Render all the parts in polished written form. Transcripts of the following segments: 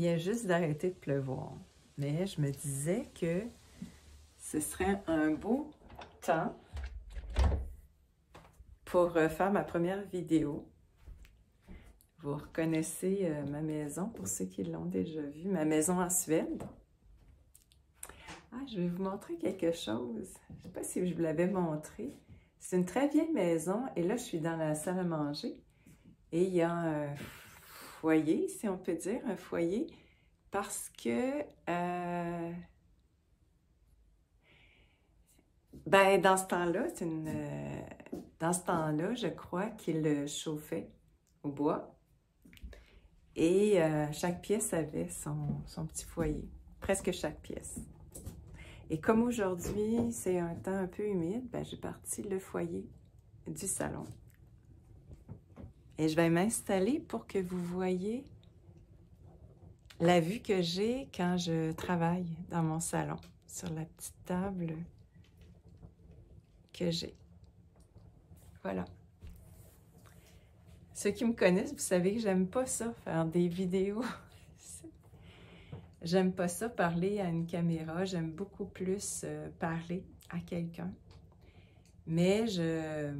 vient juste d'arrêter de pleuvoir. Mais je me disais que ce serait un beau temps pour faire ma première vidéo. Vous reconnaissez ma maison, pour ceux qui l'ont déjà vue, ma maison en Suède. Ah, je vais vous montrer quelque chose. Je ne sais pas si je vous l'avais montré. C'est une très vieille maison et là, je suis dans la salle à manger. Et il y a un foyer, si on peut dire, un foyer, parce que dans ce temps-là, dans ce temps-là, je crois qu'il chauffait au bois. Et chaque pièce avait son petit foyer, presque chaque pièce. Et comme aujourd'hui, c'est un temps un peu humide, j'ai parti le foyer du salon. Et je vais m'installer pour que vous voyez la vue que j'ai quand je travaille dans mon salon, sur la petite table que j'ai. Voilà. Ceux qui me connaissent, vous savez que j'aime pas ça, faire des vidéos. J'aime pas ça, parler à une caméra. J'aime beaucoup plus parler à quelqu'un. Mais je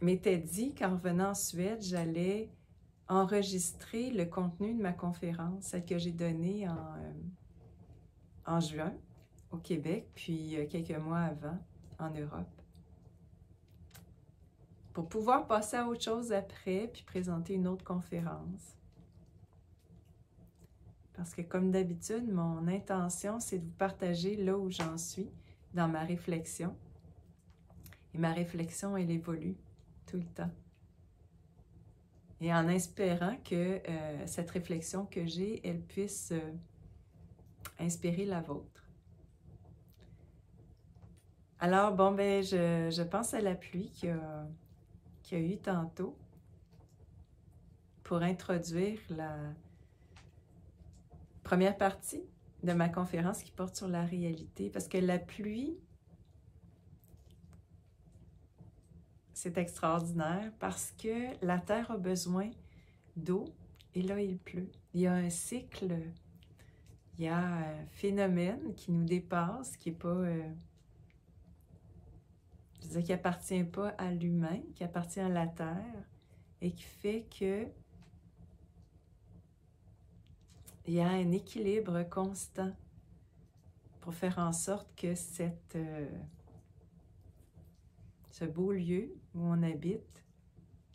m'étais dit qu'en revenant en Suède, j'allais enregistrer le contenu de ma conférence, celle que j'ai donnée en juin au Québec, puis quelques mois avant en Europe. Pour pouvoir passer à autre chose après, puis présenter une autre conférence. Parce que comme d'habitude, mon intention, c'est de vous partager là où j'en suis dans ma réflexion. Et ma réflexion, elle évolue tout le temps. Et en espérant que cette réflexion que j'ai, elle puisse inspirer la vôtre. Alors, bon, je pense à la pluie qu'il y a eu tantôt pour introduire la première partie de ma conférence qui porte sur la réalité. Parce que la pluie, c'est extraordinaire parce que la Terre a besoin d'eau et là, il pleut. Il y a un cycle, il y a un phénomène qui nous dépasse, qui n'est pas, je veux dire, qui appartient pas à l'humain, qui appartient à la Terre et qui fait que il y a un équilibre constant pour faire en sorte que ce beau lieu où on habite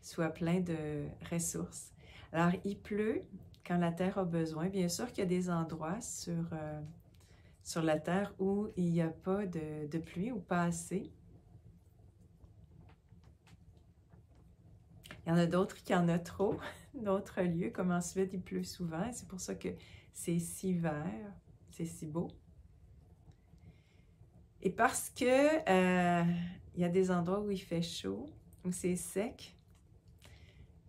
soit plein de ressources. Alors, il pleut quand la Terre a besoin. Bien sûr qu'il y a des endroits sur la Terre où il n'y a pas de pluie ou pas assez. Il y en a d'autres qui en ont trop. D'autres lieux, comme en Suède, il pleut souvent. C'est pour ça que c'est si vert, c'est si beau. Et parce que il y a des endroits où il fait chaud, où c'est sec,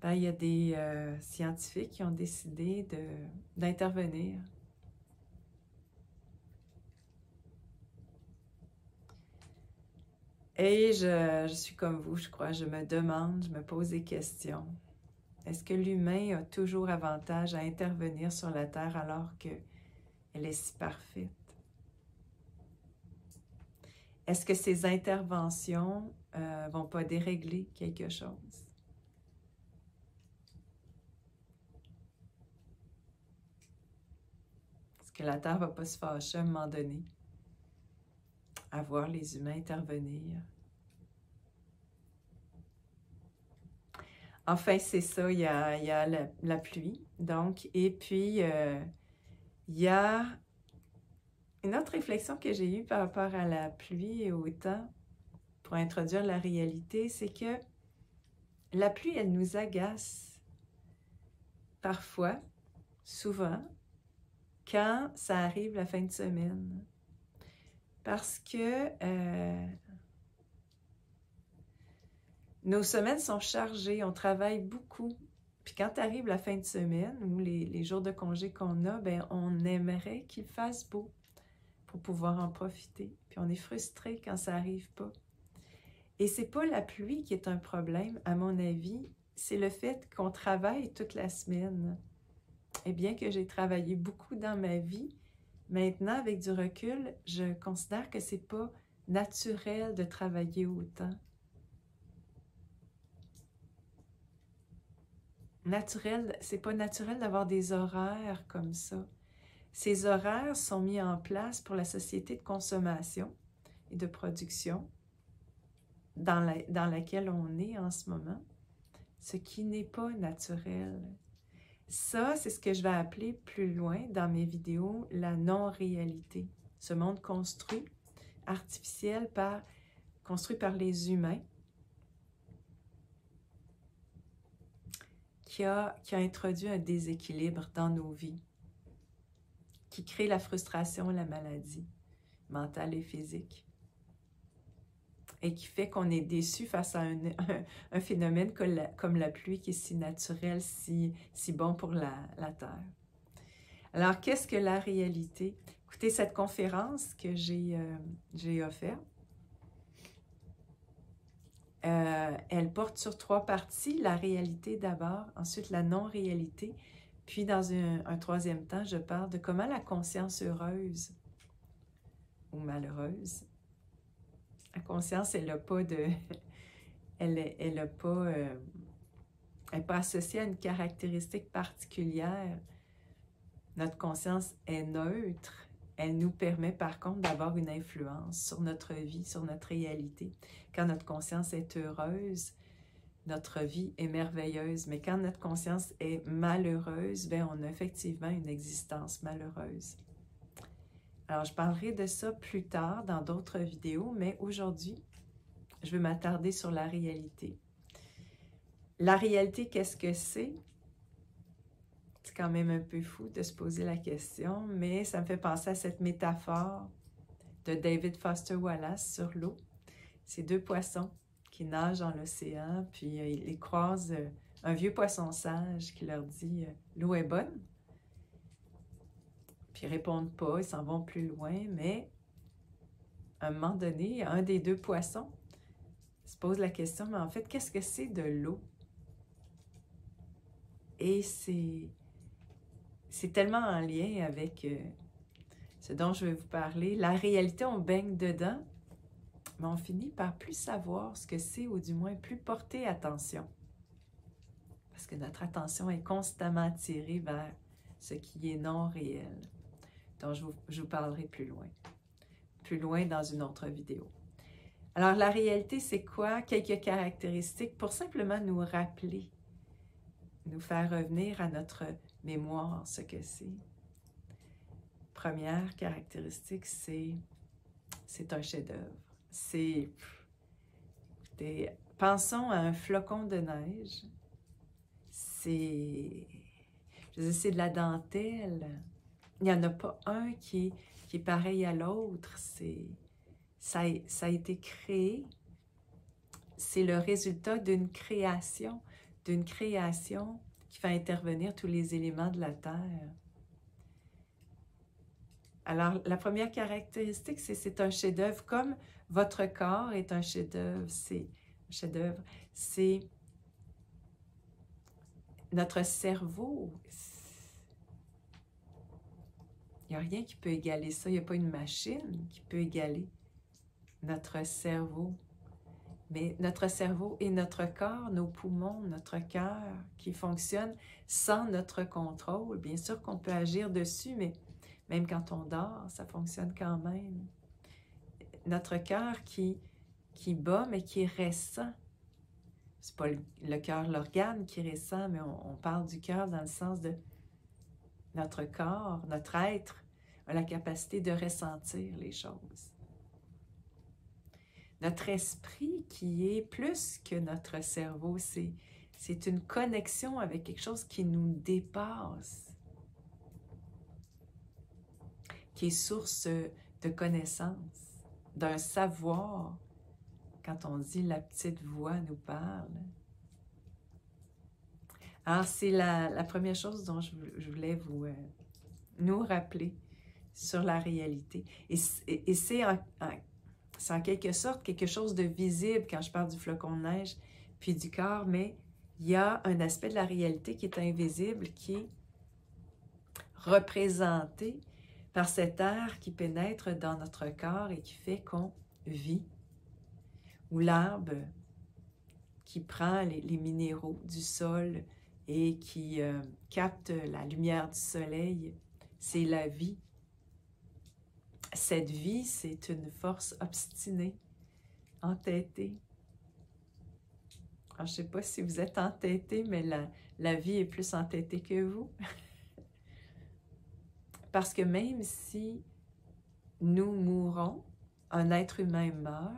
il y a des scientifiques qui ont décidé d'intervenir. Et je suis comme vous, je crois, je me demande, je me pose des questions. Est-ce que l'humain a toujours avantage à intervenir sur la Terre alors qu'elle est si parfaite? Est-ce que ces interventions ne vont pas dérégler quelque chose? Est-ce que la Terre ne va pas se fâcher à un moment donné à voir les humains intervenir? Enfin, c'est ça, il y a la pluie, donc, et puis il y a une autre réflexion que j'ai eue par rapport à la pluie et au temps, pour introduire la réalité, c'est que la pluie, elle nous agace parfois, souvent, quand ça arrive la fin de semaine. Parce que nos semaines sont chargées, on travaille beaucoup. Puis quand arrive la fin de semaine ou les jours de congé qu'on a, on aimerait qu'il fasse beau pour pouvoir en profiter. Puis on est frustré quand ça n'arrive pas. Et c'est pas la pluie qui est un problème, à mon avis, c'est le fait qu'on travaille toute la semaine. Et bien que j'ai travaillé beaucoup dans ma vie, maintenant, avec du recul, je considère que c'est pas naturel de travailler autant. Naturel, c'est pas naturel d'avoir des horaires comme ça. Ces horaires sont mis en place pour la société de consommation et de production dans laquelle on est en ce moment, ce qui n'est pas naturel. Ça, c'est ce que je vais appeler plus loin dans mes vidéos la non-réalité. Ce monde construit, artificiel, construit par les humains, qui a introduit un déséquilibre dans nos vies, qui crée la frustration et la maladie mentale et physique, et qui fait qu'on est déçu face à un phénomène comme la pluie qui est si naturel, si bon pour la Terre. Alors, qu'est-ce que la réalité? Écoutez, cette conférence que j'ai offerte, elle porte sur 3 parties. La réalité d'abord, ensuite la non-réalité, puis dans un troisième temps, je parle de comment la conscience heureuse ou malheureuse, la conscience, elle n'a pas de... elle n'est pas associée à une caractéristique particulière. Notre conscience est neutre. Elle nous permet par contre d'avoir une influence sur notre vie, sur notre réalité. Quand notre conscience est heureuse, notre vie est merveilleuse. Mais quand notre conscience est malheureuse, bien, on a effectivement une existence malheureuse. Alors, je parlerai de ça plus tard dans d'autres vidéos, mais aujourd'hui, je vais m'attarder sur la réalité. La réalité, qu'est-ce que c'est? C'est quand même un peu fou de se poser la question, mais ça me fait penser à cette métaphore de David Foster Wallace sur l'eau. C'est 2 poissons qui nagent dans l'océan, puis ils les croisent un vieux poisson sage qui leur dit « l'eau est bonne ». Puis ils ne répondent pas, ils s'en vont plus loin, mais à un moment donné, un des 2 poissons se pose la question, mais en fait, qu'est-ce que c'est de l'eau? Et c'est tellement en lien avec ce dont je vais vous parler. La réalité, on baigne dedans, mais on finit par plus savoir ce que c'est, ou du moins plus porter attention. Parce que notre attention est constamment attirée vers ce qui est non réel, dont je vous parlerai plus loin dans une autre vidéo. Alors, la réalité, c'est quoi? Quelques caractéristiques pour simplement nous rappeler, nous faire revenir à notre mémoire ce que c'est. Première caractéristique, c'est un chef-d'œuvre. Pensons à un flocon de neige. C'est de la dentelle. Il n'y en a pas un qui est pareil à l'autre. Ça a été créé. C'est le résultat d'une création qui fait intervenir tous les éléments de la Terre. Alors, la première caractéristique, c'est un chef-d'œuvre, comme votre corps est un chef-d'œuvre. C'est notre cerveau. Il n'y a rien qui peut égaler ça. Il n'y a pas une machine qui peut égaler notre cerveau. Mais notre cerveau et notre corps, nos poumons, notre cœur, qui fonctionnent sans notre contrôle. Bien sûr qu'on peut agir dessus, mais même quand on dort, ça fonctionne quand même. Notre cœur qui bat, mais qui est récent. C'est pas le cœur, l'organe qui est récent, mais on parle du cœur dans le sens de notre corps, notre être a la capacité de ressentir les choses. Notre esprit qui est plus que notre cerveau, c'est une connexion avec quelque chose qui nous dépasse, qui est source de connaissance, d'un savoir. Quand on dit « la petite voix nous parle ». Alors, c'est la première chose dont je voulais nous rappeler sur la réalité. Et c'est en quelque sorte quelque chose de visible quand je parle du flocon de neige puis du corps, mais il y a un aspect de la réalité qui est invisible, qui est représenté par cet air qui pénètre dans notre corps et qui fait qu'on vit, ou l'arbre qui prend les minéraux du sol et qui capte la lumière du soleil, c'est la vie. Cette vie, c'est une force obstinée, entêtée. Alors, je ne sais pas si vous êtes entêté, mais la vie est plus entêtée que vous. Parce que même si nous mourons, un être humain meurt,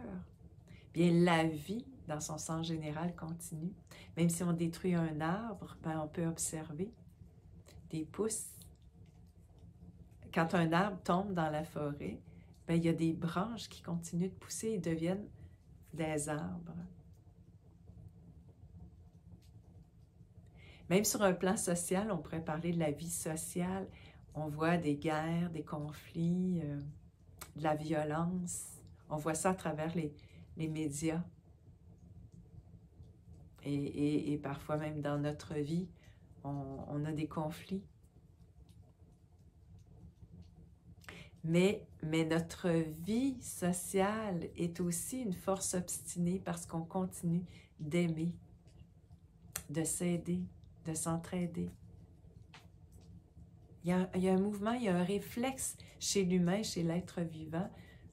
bien la vie, dans son sens général, continue. Même si on détruit un arbre, ben, on peut observer des pousses. Quand un arbre tombe dans la forêt, ben, il y a des branches qui continuent de pousser et deviennent des arbres. Même sur un plan social, on pourrait parler de la vie sociale. On voit des guerres, des conflits, de la violence. On voit ça à travers les médias. Et parfois même dans notre vie, on a des conflits. Mais notre vie sociale est aussi une force obstinée parce qu'on continue d'aimer, de s'aider, de s'entraider. Il y a un mouvement, il y a un réflexe chez l'humain, chez l'être vivant,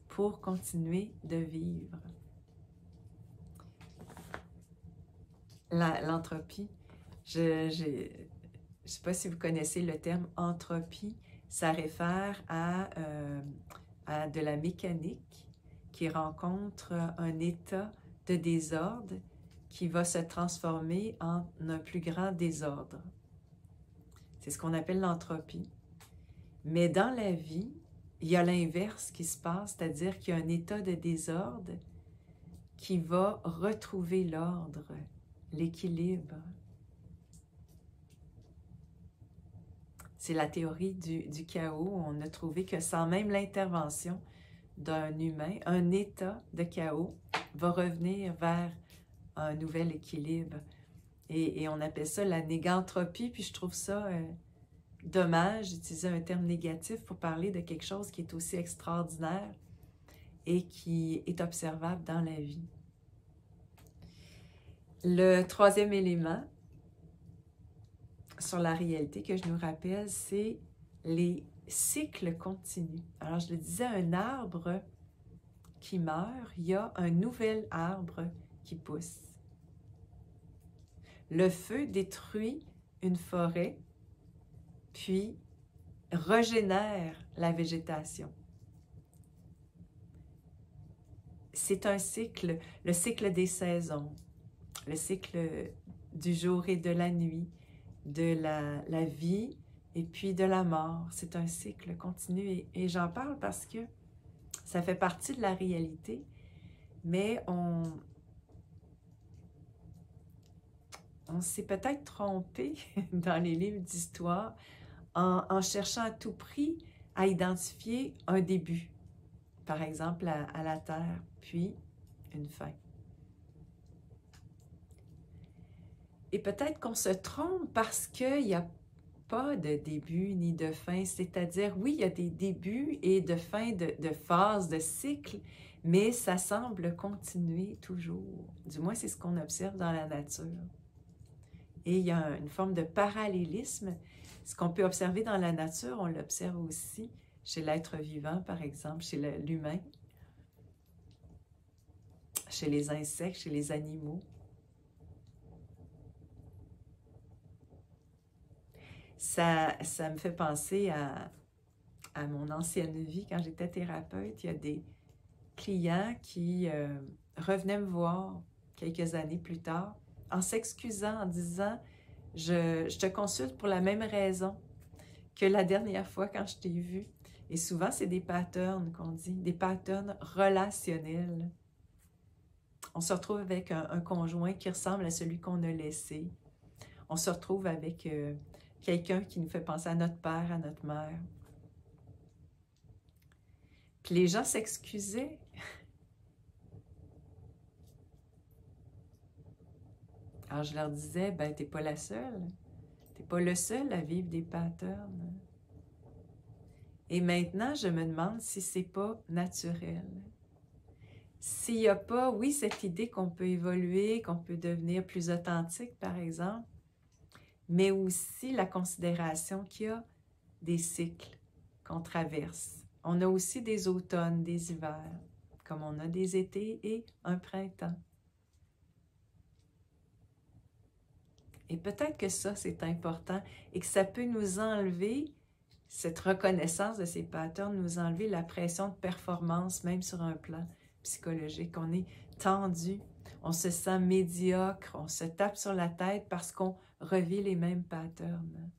pour continuer de vivre. L'entropie, je ne sais pas si vous connaissez le terme entropie, ça réfère à de la mécanique qui rencontre un état de désordre qui va se transformer en un plus grand désordre. C'est ce qu'on appelle l'entropie. Mais dans la vie, il y a l'inverse qui se passe, c'est-à-dire qu'il y a un état de désordre qui va retrouver l'ordre, l'équilibre. C'est la théorie du chaos. On a trouvé que sans même l'intervention d'un humain, un état de chaos va revenir vers un nouvel équilibre. Et on appelle ça la négantropie, puis je trouve ça dommage d'utiliser un terme négatif pour parler de quelque chose qui est aussi extraordinaire et qui est observable dans la vie. Le troisième élément sur la réalité que je nous rappelle, c'est les cycles continus. Alors, je le disais, un arbre qui meurt, il y a un nouvel arbre qui pousse. Le feu détruit une forêt, puis régénère la végétation. C'est un cycle, le cycle des saisons, le cycle du jour et de la nuit, de la vie et puis de la mort. C'est un cycle continu et j'en parle parce que ça fait partie de la réalité, mais on s'est peut-être trompé dans les livres d'histoire en cherchant à tout prix à identifier un début, par exemple à la Terre, puis une fin. Et peut-être qu'on se trompe parce qu'il n'y a pas de début ni de fin, c'est-à-dire, oui, il y a des débuts et de fins de phases, de cycles, mais ça semble continuer toujours. Du moins, c'est ce qu'on observe dans la nature. Et il y a une forme de parallélisme. Ce qu'on peut observer dans la nature, on l'observe aussi chez l'être vivant, par exemple, chez l'humain, chez les insectes, chez les animaux. Ça me fait penser à mon ancienne vie, quand j'étais thérapeute. Il y a des clients qui revenaient me voir quelques années plus tard en s'excusant, en disant « Je te consulte pour la même raison que la dernière fois quand je t'ai vu. » Et souvent, c'est des patterns qu'on dit, des patterns relationnels. On se retrouve avec un conjoint qui ressemble à celui qu'on a laissé. On se retrouve avec quelqu'un qui nous fait penser à notre père, à notre mère. Puis les gens s'excusaient. Alors je leur disais, ben t'es pas la seule. T'es pas le seul à vivre des patterns. Et maintenant, je me demande si c'est pas naturel. S'il n'y a pas, oui, cette idée qu'on peut évoluer, qu'on peut devenir plus authentique, par exemple, mais aussi la considération qu'il y a des cycles qu'on traverse. On a aussi des automnes, des hivers, comme on a des étés et un printemps. Et peut-être que ça, c'est important et que ça peut nous enlever, cette reconnaissance de ces patterns, nous enlever la pression de performance, même sur un plan psychologique. On est tendu, on se sent médiocre, on se tape sur la tête parce qu'on revit les mêmes patterns.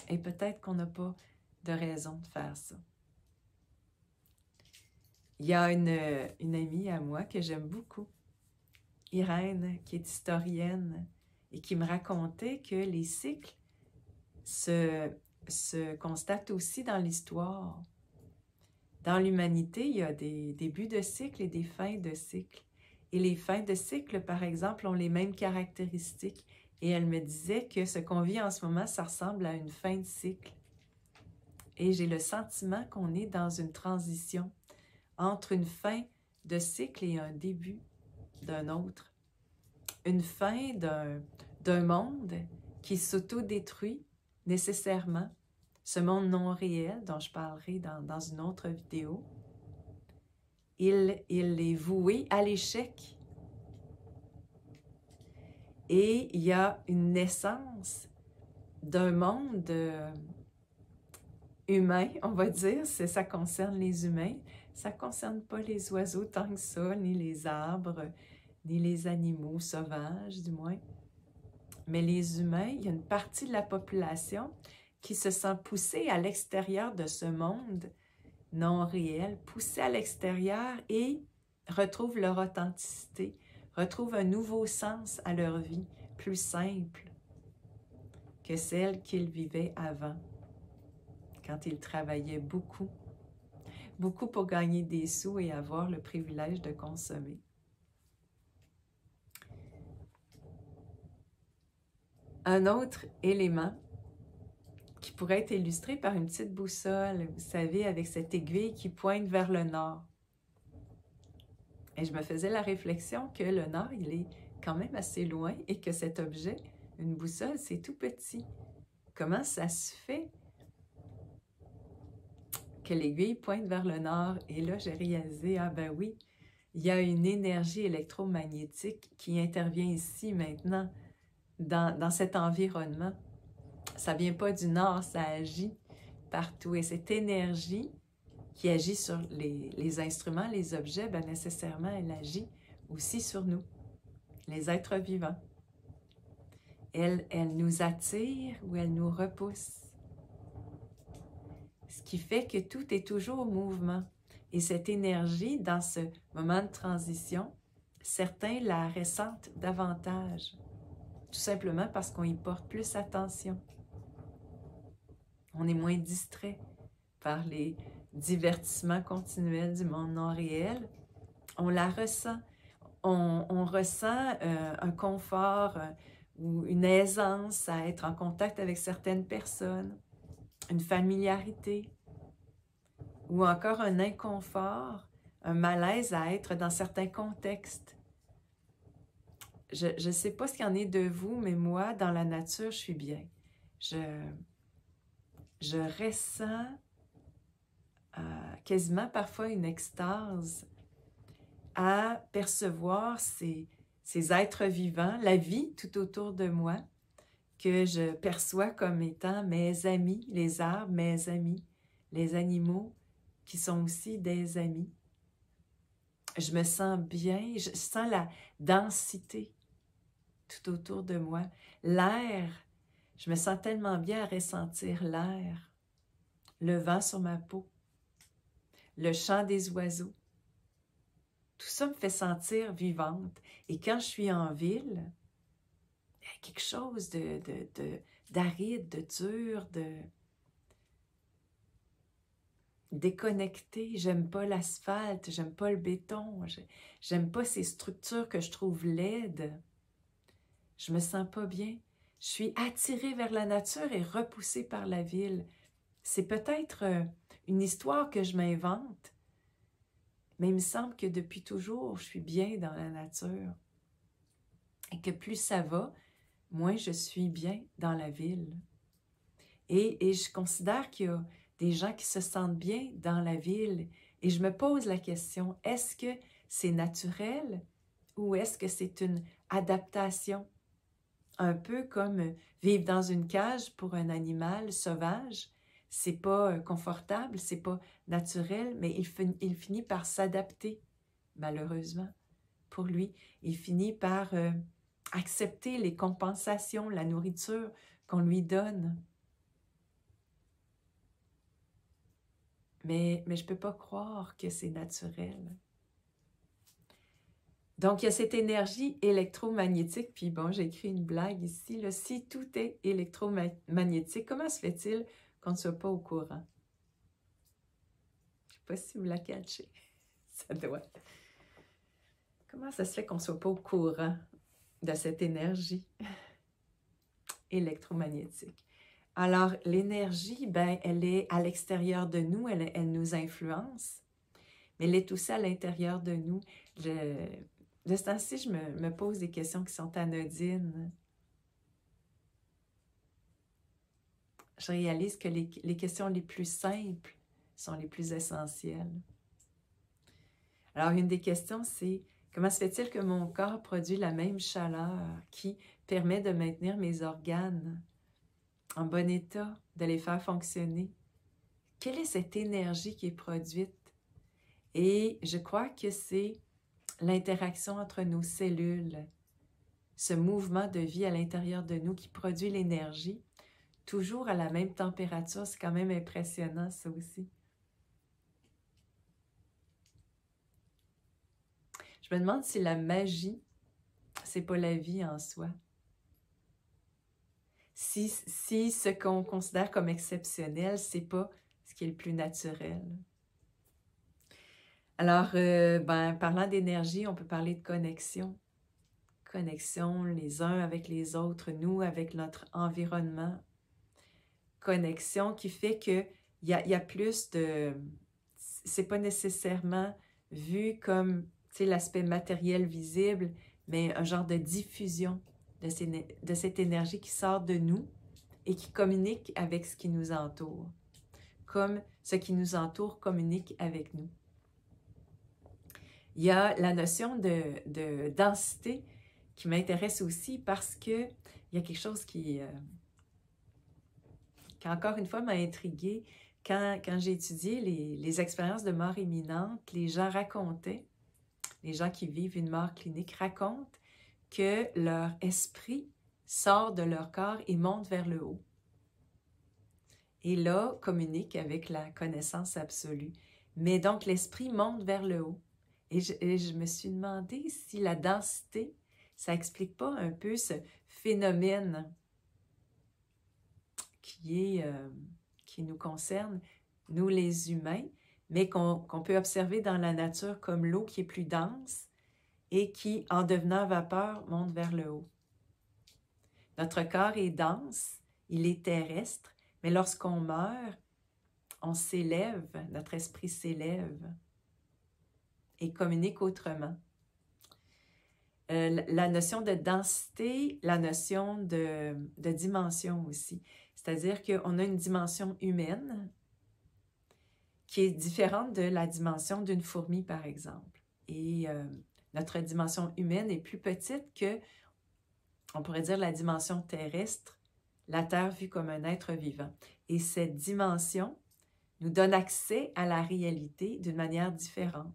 Et peut-être qu'on n'a pas de raison de faire ça. Il y a une amie à moi que j'aime beaucoup, Irène, qui est historienne, et qui me racontait que les cycles se constatent aussi dans l'histoire. Dans l'humanité, il y a des débuts de cycle et des fins de cycle. Et les fins de cycle, par exemple, ont les mêmes caractéristiques. Et elle me disait que ce qu'on vit en ce moment, ça ressemble à une fin de cycle. Et j'ai le sentiment qu'on est dans une transition entre une fin de cycle et un début d'un autre. Une fin d'un monde qui s'autodétruit nécessairement, ce monde non réel dont je parlerai dans une autre vidéo. Il est voué à l'échec. Et il y a une naissance d'un monde humain, on va dire, ça concerne les humains, ça ne concerne pas les oiseaux tant que ça, ni les arbres, ni les animaux sauvages, du moins. Mais les humains, il y a une partie de la population qui se sent poussée à l'extérieur de ce monde non réel, poussée à l'extérieur et retrouve leur authenticité, retrouve un nouveau sens à leur vie, plus simple que celle qu'ils vivaient avant, quand ils travaillaient beaucoup, beaucoup pour gagner des sous et avoir le privilège de consommer. Un autre élément qui pourrait être illustré par une petite boussole, vous savez, avec cette aiguille qui pointe vers le nord. Et je me faisais la réflexion que le nord, il est quand même assez loin et que cet objet, une boussole, c'est tout petit. Comment ça se fait que l'aiguille pointe vers le nord? Et là, j'ai réalisé, ah ben oui, il y a une énergie électromagnétique qui intervient ici maintenant, dans cet environnement. Ça ne vient pas du nord, ça agit partout. Et cette énergie qui agit sur les instruments, les objets, ben nécessairement, elle agit aussi sur nous, les êtres vivants. Elle nous attire ou elle nous repousse. Ce qui fait que tout est toujours au mouvement. Et cette énergie, dans ce moment de transition, certains la ressentent davantage. Tout simplement parce qu'on y porte plus attention. On est moins distrait par les divertissements continuels du monde non réel. On la ressent. On ressent un confort ou une aisance à être en contact avec certaines personnes, une familiarité, ou encore un inconfort, un malaise à être dans certains contextes. Je ne sais pas ce qu'il y en est de vous, mais moi, dans la nature, je suis bien. Je ressens quasiment parfois une extase à percevoir ces êtres vivants, la vie tout autour de moi, que je perçois comme étant mes amis, les arbres, mes amis, les animaux qui sont aussi des amis. Je me sens bien, je sens la densité tout autour de moi. L'air, je me sens tellement bien à ressentir l'air, le vent sur ma peau, le chant des oiseaux. Tout ça me fait sentir vivante. Et quand je suis en ville, il y a quelque chose d'aride, de dur, de déconnecté. J'aime pas l'asphalte, j'aime pas le béton, j'aime pas ces structures que je trouve laides. Je me sens pas bien. Je suis attirée vers la nature et repoussée par la ville. c'est peut-être une histoire que je m'invente, mais il me semble que depuis toujours, je suis bien dans la nature. Et que plus ça va, moins je suis bien dans la ville. Et je considère qu'il y a des gens qui se sentent bien dans la ville. Et je me pose la question, est-ce que c'est naturel ou est-ce que c'est une adaptation? Un peu comme vivre dans une cage pour un animal sauvage. C'est pas confortable, c'est pas naturel, mais il finit par s'adapter, malheureusement, pour lui. Il finit par accepter les compensations, la nourriture qu'on lui donne. Mais je ne peux pas croire que c'est naturel. Donc, il y a cette énergie électromagnétique, puis bon, j'ai écrit une blague ici, là, si tout est électromagnétique, comment se fait-il qu'on ne soit pas au courant? Je ne sais pas si vous la catchez. Ça doit. Comment ça se fait qu'on ne soit pas au courant de cette énergie électromagnétique? Alors, l'énergie, ben, elle est à l'extérieur de nous, elle nous influence, mais elle est aussi à l'intérieur de nous. De ce temps-ci, je me pose des questions qui sont anodines. Je réalise que les questions les plus simples sont les plus essentielles. Alors, une des questions, c'est comment se fait-il que mon corps produit la même chaleur qui permet de maintenir mes organes en bon état, de les faire fonctionner? Quelle est cette énergie qui est produite? Et je crois que c'est l'interaction entre nos cellules, ce mouvement de vie à l'intérieur de nous qui produit l'énergie, toujours à la même température. C'est quand même impressionnant, ça aussi. Je me demande si la magie, c'est pas la vie en soi. Si ce qu'on considère comme exceptionnel, c'est pas ce qui est le plus naturel. Alors, parlant d'énergie, on peut parler de connexion. Connexion les uns avec les autres, nous avec notre environnement. Connexion qui fait qu'il y a plus de... C'est pas nécessairement vu comme l'aspect matériel visible, mais un genre de diffusion de cette énergie qui sort de nous et qui communique avec ce qui nous entoure, comme ce qui nous entoure communique avec nous. Il y a la notion de densité qui m'intéresse aussi parce qu'il y a quelque chose qui encore une fois m'a intriguée. Quand j'ai étudié les expériences de mort imminente, les gens racontaient, les gens qui vivent une mort clinique racontent que leur esprit sort de leur corps et monte vers le haut. Et là, communique avec la connaissance absolue. Mais donc, l'esprit monte vers le haut. Et je me suis demandé si la densité, ça n'explique pas un peu ce phénomène qui nous concerne, nous les humains, mais qu'on peut observer dans la nature comme l'eau qui est plus dense et qui, en devenant vapeur, monte vers le haut. Notre corps est dense, il est terrestre, mais lorsqu'on meurt, on s'élève, notre esprit s'élève et communique autrement. La notion de densité, la notion de dimension aussi. C'est-à-dire qu'on a une dimension humaine qui est différente de la dimension d'une fourmi, par exemple. Et notre dimension humaine est plus petite que, on pourrait dire, la dimension terrestre, la Terre vue comme un être vivant. Et cette dimension nous donne accès à la réalité d'une manière différente.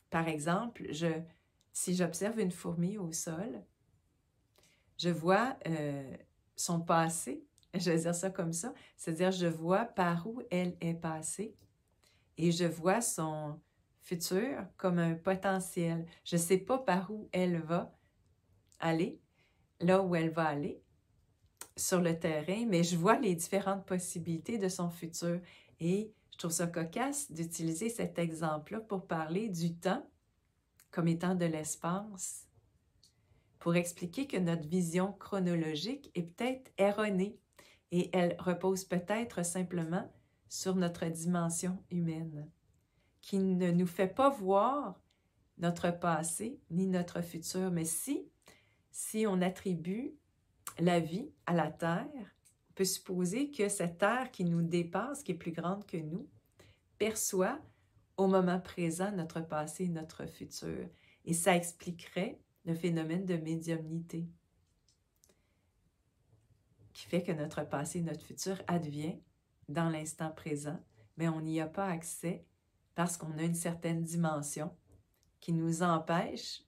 Par exemple, si j'observe une fourmi au sol, je vois son passé, je vais dire ça comme ça, c'est-à-dire je vois par où elle est passée et je vois son futur comme un potentiel. Je ne sais pas par où elle va aller, là où elle va aller sur le terrain, mais je vois les différentes possibilités de son futur. Et je trouve ça cocasse d'utiliser cet exemple-là pour parler du temps comme étant de l'espace, pour expliquer que notre vision chronologique est peut-être erronée et elle repose peut-être simplement sur notre dimension humaine, qui ne nous fait pas voir notre passé ni notre futur. Mais si on attribue la vie à la Terre, on peut supposer que cette Terre qui nous dépasse, qui est plus grande que nous, perçoit au moment présent notre passé et notre futur. Et ça expliquerait le phénomène de médiumnité, qui fait que notre passé et notre futur advient dans l'instant présent, mais on n'y a pas accès parce qu'on a une certaine dimension qui nous empêche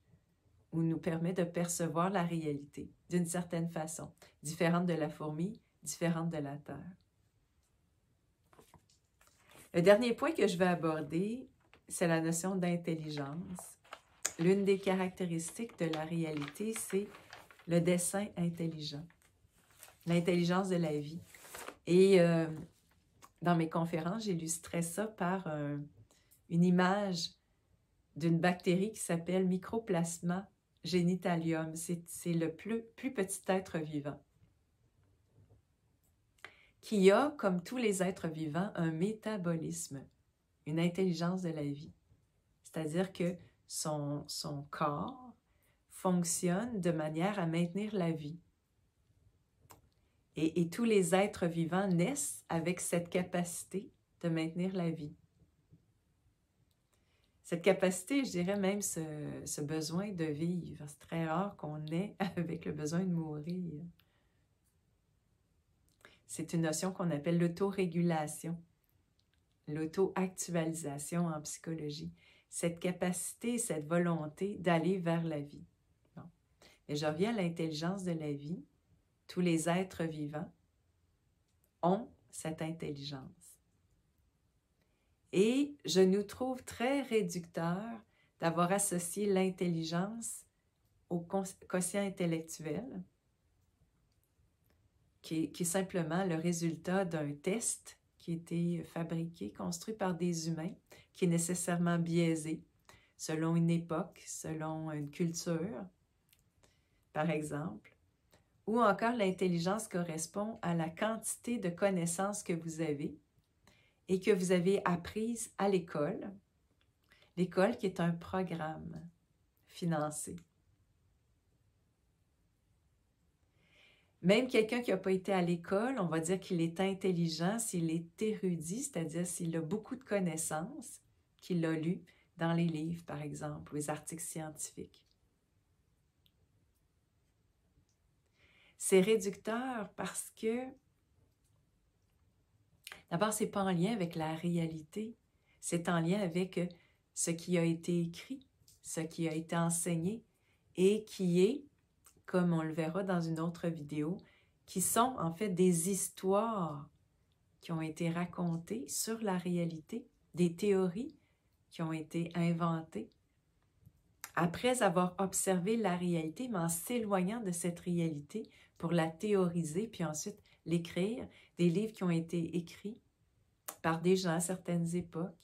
ou nous permet de percevoir la réalité d'une certaine façon, différente de la fourmi, différente de la Terre. Le dernier point que je vais aborder, c'est la notion d'intelligence. L'une des caractéristiques de la réalité, c'est le dessin intelligent, l'intelligence de la vie. Et dans mes conférences, j'illustrais ça par une image d'une bactérie qui s'appelle Mycoplasma genitalium. C'est le plus petit être vivant, qui a, comme tous les êtres vivants, un métabolisme, une intelligence de la vie. C'est-à-dire que son corps fonctionne de manière à maintenir la vie. Et tous les êtres vivants naissent avec cette capacité de maintenir la vie. Cette capacité, je dirais même ce besoin de vivre. C'est très rare qu'on ait avec le besoin de mourir. C'est une notion qu'on appelle l'autorégulation, l'auto-actualisation en psychologie. Cette capacité, cette volonté d'aller vers la vie. Bon. Et je reviens à l'intelligence de la vie. Tous les êtres vivants ont cette intelligence. Et je nous trouve très réducteur d'avoir associé l'intelligence au quotient intellectuel, qui est simplement le résultat d'un test qui a été fabriqué, construit par des humains, qui est nécessairement biaisé selon une époque, selon une culture, par exemple. Ou encore l'intelligence correspond à la quantité de connaissances que vous avez et que vous avez apprises à l'école. L'école qui est un programme financé. Même quelqu'un qui n'a pas été à l'école, on va dire qu'il est intelligent s'il est érudit, c'est-à-dire s'il a beaucoup de connaissances, qu'il a lues dans les livres, par exemple, ou les articles scientifiques. C'est réducteur parce que, d'abord, ce n'est pas en lien avec la réalité, c'est en lien avec ce qui a été écrit, ce qui a été enseigné et qui est, comme on le verra dans une autre vidéo, qui sont en fait des histoires qui ont été racontées sur la réalité, des théories qui ont été inventées après avoir observé la réalité, mais en s'éloignant de cette réalité pour la théoriser, puis ensuite l'écrire, des livres qui ont été écrits par des gens à certaines époques,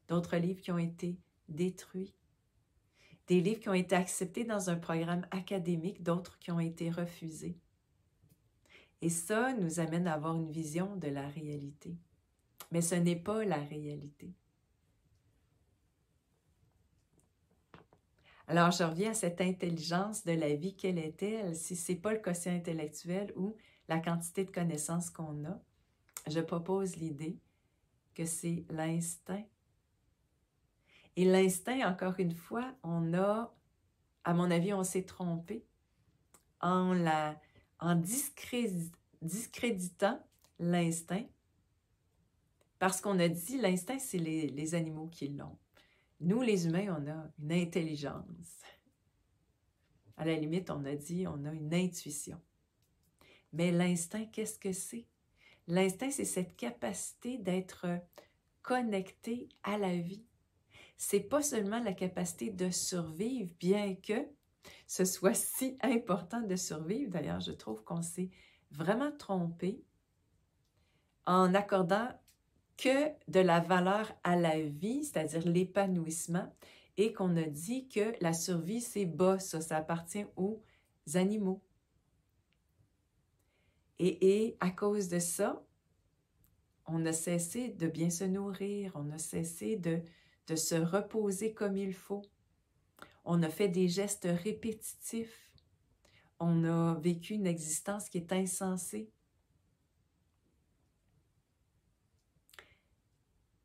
d'autres livres qui ont été détruits, des livres qui ont été acceptés dans un programme académique, d'autres qui ont été refusés. Et ça nous amène à avoir une vision de la réalité. Mais ce n'est pas la réalité. Alors, je reviens à cette intelligence de la vie, quelle est-elle? Si ce n'est pas le quotient intellectuel ou la quantité de connaissances qu'on a, je propose l'idée que c'est l'instinct. Et l'instinct, encore une fois, à mon avis, on s'est trompé en discréditant l'instinct, parce qu'on a dit l'instinct, c'est les animaux qui l'ont. Nous, les humains, on a une intelligence. À la limite, on a dit on a une intuition. Mais l'instinct, qu'est-ce que c'est? L'instinct, c'est cette capacité d'être connecté à la vie. C'est pas seulement la capacité de survivre, bien que ce soit si important de survivre. D'ailleurs, je trouve qu'on s'est vraiment trompé en accordant que de la valeur à la vie, c'est-à-dire l'épanouissement, et qu'on a dit que la survie, c'est bas, ça appartient aux animaux. Et à cause de ça, on a cessé de bien se nourrir, on a cessé de se reposer comme il faut. On a fait des gestes répétitifs. On a vécu une existence qui est insensée.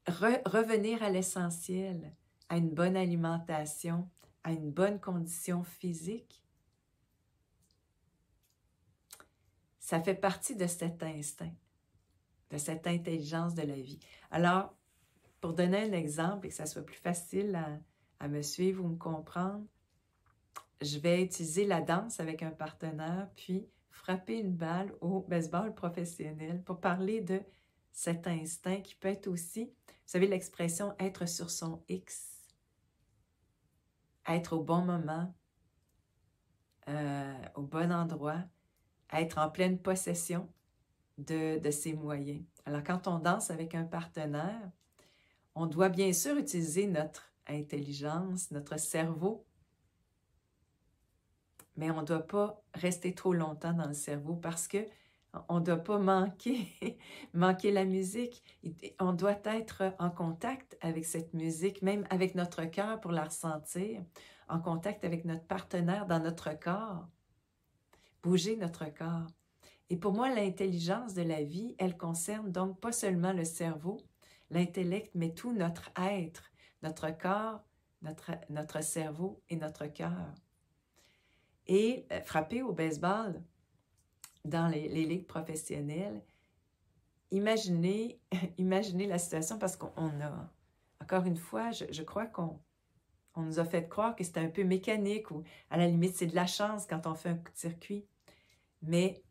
Revenir à l'essentiel, à une bonne alimentation, à une bonne condition physique, ça fait partie de cet instinct, de cette intelligence de la vie. Alors, pour donner un exemple et que ça soit plus facile à me suivre ou me comprendre, je vais utiliser la danse avec un partenaire, puis frapper une balle au baseball professionnel pour parler de cet instinct qui peut être aussi, vous savez l'expression « être sur son X », être au bon moment, au bon endroit, être en pleine possession de ses moyens. Alors, quand on danse avec un partenaire, on doit bien sûr utiliser notre intelligence, notre cerveau, mais on ne doit pas rester trop longtemps dans le cerveau parce que on ne doit pas manquer la musique. On doit être en contact avec cette musique, même avec notre cœur pour la ressentir, en contact avec notre partenaire dans notre corps, bouger notre corps. Et pour moi, l'intelligence de la vie, elle concerne donc pas seulement le cerveau, l'intellect, mais tout notre être, notre corps, notre cerveau et notre cœur. Et frapper au baseball dans les ligues professionnelles, imaginez la situation parce qu'on a, encore une fois, je crois qu'on nous a fait croire que c'était un peu mécanique ou à la limite c'est de la chance quand on fait un coup de circuit. Mais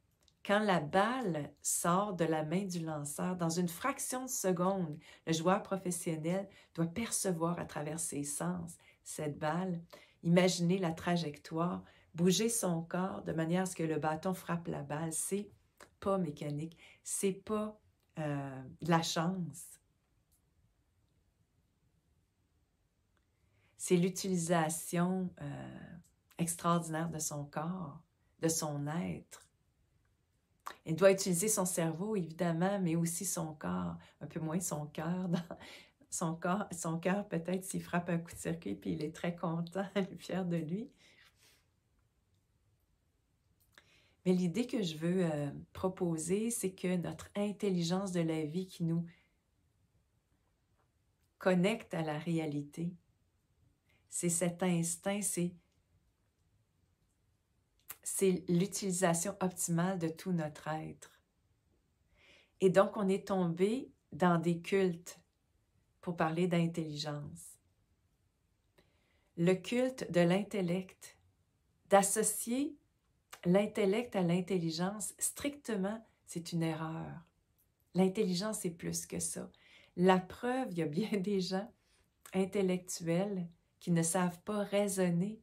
quand la balle sort de la main du lanceur, dans une fraction de seconde, le joueur professionnel doit percevoir à travers ses sens cette balle, imaginer la trajectoire, bouger son corps de manière à ce que le bâton frappe la balle. C'est pas mécanique, c'est pas de la chance. C'est l'utilisation extraordinaire de son corps, de son être. Il doit utiliser son cerveau, évidemment, mais aussi son corps, un peu moins son cœur. Son cœur peut-être s'il frappe un coup de circuit, puis il est très content, fier de lui. Mais l'idée que je veux proposer, c'est que notre intelligence de la vie qui nous connecte à la réalité, c'est cet instinct, c'est l'utilisation optimale de tout notre être. Et donc, on est tombé dans des cultes pour parler d'intelligence. Le culte de l'intellect, d'associer l'intellect à l'intelligence, strictement, c'est une erreur. L'intelligence, c'est plus que ça. La preuve, il y a bien des gens intellectuels qui ne savent pas raisonner,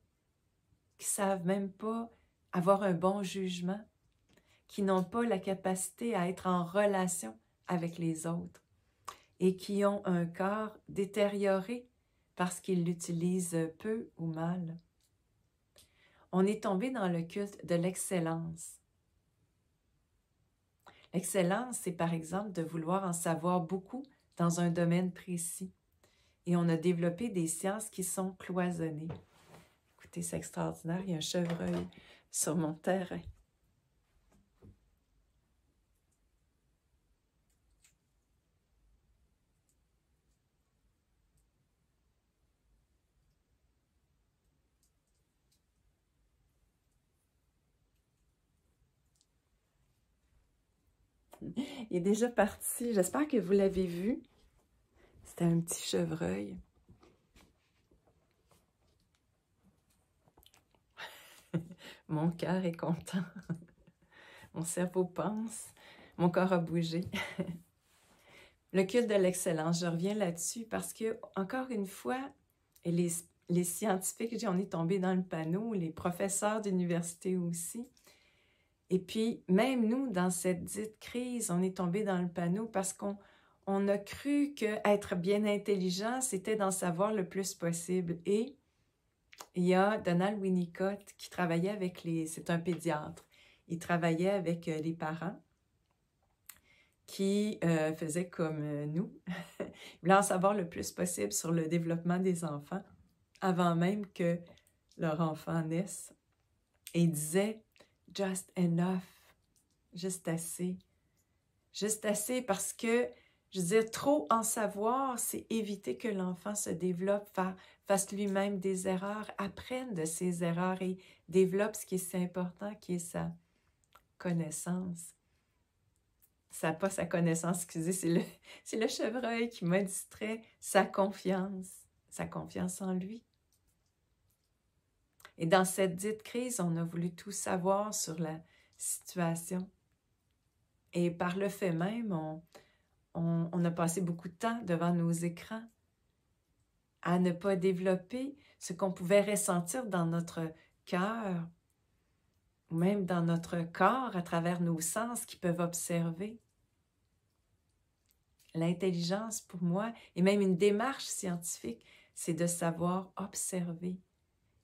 qui ne savent même pas avoir un bon jugement, qui n'ont pas la capacité à être en relation avec les autres et qui ont un corps détérioré parce qu'ils l'utilisent peu ou mal. On est tombé dans le culte de l'excellence. L'excellence, c'est par exemple de vouloir en savoir beaucoup dans un domaine précis. Et on a développé des sciences qui sont cloisonnées. Écoutez, c'est extraordinaire, il y a un chevreuil sur mon terrain. Il est déjà parti. J'espère que vous l'avez vu. C'était un petit chevreuil. Mon cœur est content. Mon cerveau pense. Mon corps a bougé. Le culte de l'excellence, je reviens là-dessus parce que, encore une fois, les scientifiques, on est tombé dans le panneau, les professeurs d'université aussi. Et puis, même nous, dans cette dite crise, on est tombé dans le panneau parce qu'on a cru qu'être bien intelligent, c'était d'en savoir le plus possible. Et il y a Donald Winnicott qui travaillait avec c'est un pédiatre. Il travaillait avec les parents qui faisaient comme nous. Ils voulaient en savoir le plus possible sur le développement des enfants avant même que leur enfant naisse. Et ils disaient « just enough », juste assez. Juste assez parce que, je veux dire, trop en savoir, c'est éviter que l'enfant se développe, fasse lui-même des erreurs, apprenne de ses erreurs et développe ce qui est si important, qui est sa connaissance. Pas sa connaissance, excusez, c'est le chevreuil qui m'a distrait, sa confiance en lui. Et dans cette dite crise, on a voulu tout savoir sur la situation. Et par le fait même, on a passé beaucoup de temps devant nos écrans à ne pas développer ce qu'on pouvait ressentir dans notre cœur, ou même dans notre corps à travers nos sens qui peuvent observer. L'intelligence, pour moi, et même une démarche scientifique, c'est de savoir observer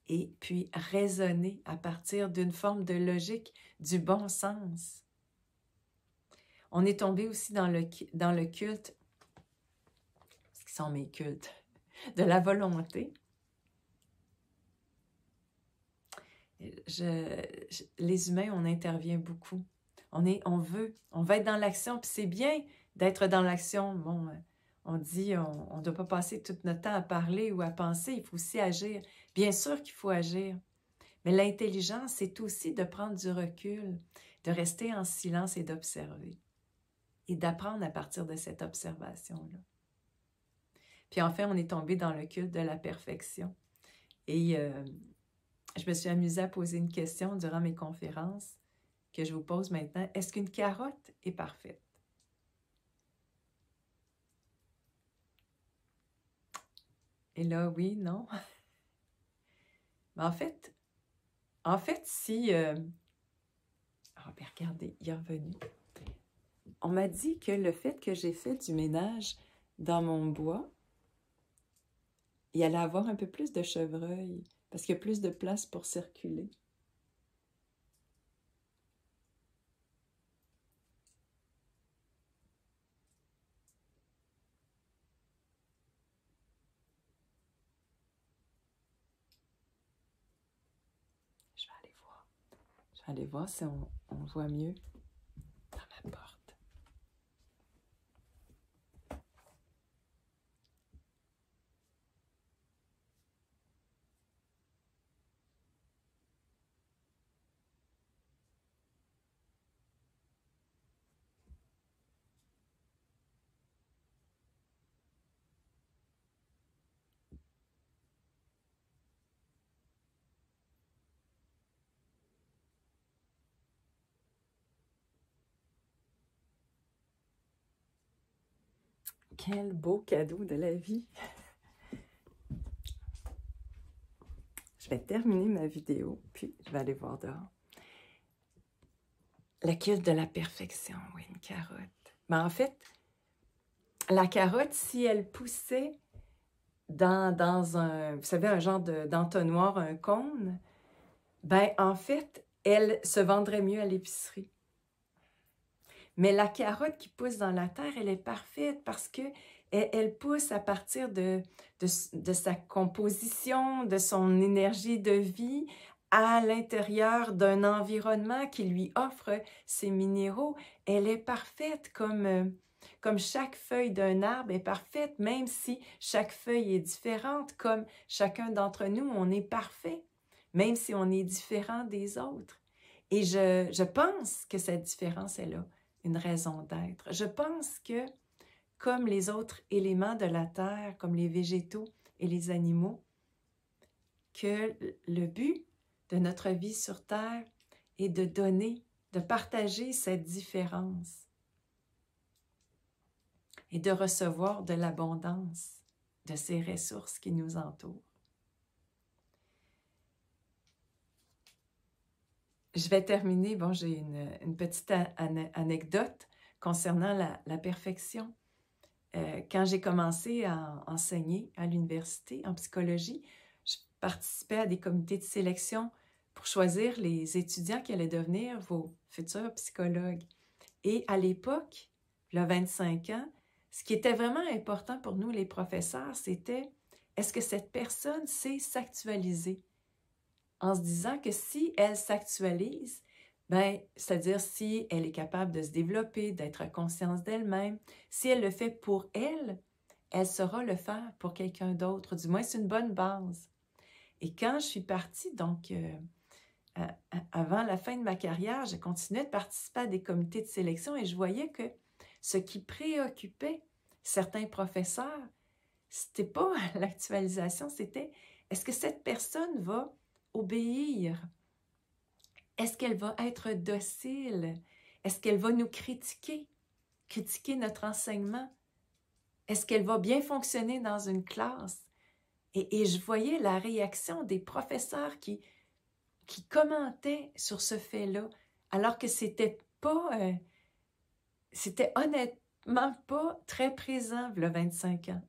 et puis raisonner à partir d'une forme de logique, du bon sens. On est tombé aussi dans le culte, ce qui sont mes cultes, de la volonté. Les humains, on intervient beaucoup. On veut être dans l'action, puis c'est bien d'être dans l'action. Bon, on dit, on ne doit pas passer tout notre temps à parler ou à penser, il faut aussi agir. Bien sûr qu'il faut agir, mais l'intelligence, c'est aussi de prendre du recul, de rester en silence et d'observer, et d'apprendre à partir de cette observation-là. Puis enfin, on est tombé dans le culte de la perfection. Et je me suis amusée à poser une question durant mes conférences que je vous pose maintenant. Est-ce qu'une carotte est parfaite? Et là, oui, non. Mais en fait, si... Ah, ben regardez, il est revenu. On m'a dit que le fait que j'ai fait du ménage dans mon bois, il allait avoir un peu plus de chevreuil, parce qu'il y a plus de place pour circuler. Je vais aller voir. Je vais aller voir si on voit mieux dans ma porte. Quel beau cadeau de la vie! Je vais terminer ma vidéo, puis je vais aller voir dehors. Le culte de la perfection, oui, une carotte. Mais en fait, la carotte, si elle poussait dans un, vous savez, un genre d'entonnoir, un cône, ben en fait, elle se vendrait mieux à l'épicerie. Mais la carotte qui pousse dans la terre, elle est parfaite parce que elle pousse à partir de sa composition, de son énergie de vie, à l'intérieur d'un environnement qui lui offre ses minéraux. Elle est parfaite comme chaque feuille d'un arbre est parfaite, même si chaque feuille est différente, comme chacun d'entre nous, on est parfait, même si on est différent des autres. Et je pense que cette différence est là, une raison d'être. Je pense que, comme les autres éléments de la terre, comme les végétaux et les animaux, que le but de notre vie sur terre est de donner, de partager cette différence et de recevoir de l'abondance de ces ressources qui nous entourent. Je vais terminer, bon, j'ai une petite anecdote concernant la perfection. Quand j'ai commencé à enseigner à l'université en psychologie, je participais à des comités de sélection pour choisir les étudiants qui allaient devenir vos futurs psychologues. Et à l'époque, il y a 25 ans, ce qui était vraiment important pour nous, les professeurs, c'était est-ce que cette personne sait s'actualiser? En se disant que si elle s'actualise, ben, c'est-à-dire si elle est capable de se développer, d'être à conscience d'elle-même, si elle le fait pour elle, elle saura le faire pour quelqu'un d'autre. Du moins, c'est une bonne base. Et quand je suis partie, donc avant la fin de ma carrière, je continuais de participer à des comités de sélection et je voyais que ce qui préoccupait certains professeurs, c'était pas l'actualisation, c'était est-ce que cette personne va obéir? Est-ce qu'elle va être docile? Est-ce qu'elle va nous critiquer notre enseignement? Est-ce qu'elle va bien fonctionner dans une classe? Et je voyais la réaction des professeurs qui commentaient sur ce fait-là, alors que c'était honnêtement pas très présent, il y a 25 ans.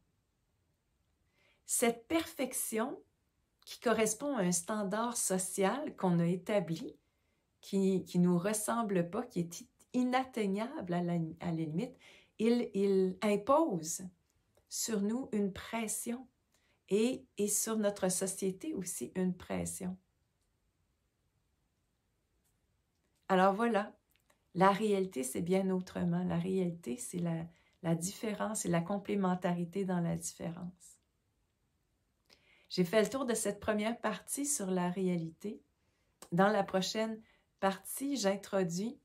Cette perfection qui correspond à un standard social qu'on a établi, qui nous ressemble pas, qui est inatteignable à la limite, il impose sur nous une pression et sur notre société aussi une pression. Alors voilà, la réalité, c'est bien autrement. La réalité, c'est la différence et la complémentarité dans la différence. J'ai fait le tour de cette première partie sur la réalité. Dans la prochaine partie, j'introduis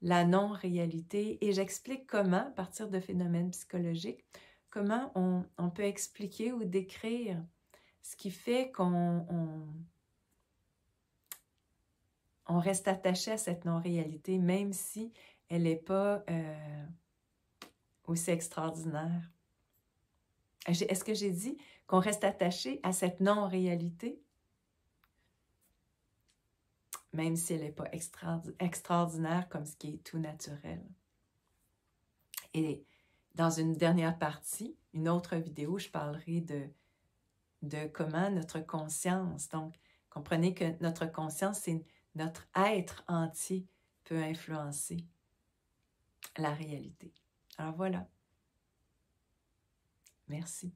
la non-réalité et j'explique comment, à partir de phénomènes psychologiques, comment on peut expliquer ou décrire ce qui fait qu'on reste attaché à cette non-réalité, même si elle n'est pas aussi extraordinaire. Est-ce que j'ai dit qu'on reste attaché à cette non-réalité? Même si elle n'est pas extraordinaire comme ce qui est tout naturel. Et dans une dernière partie, une autre vidéo, je parlerai de comment notre conscience, donc comprenez que notre conscience, c'est notre être entier peut influencer la réalité. Alors voilà. Merci.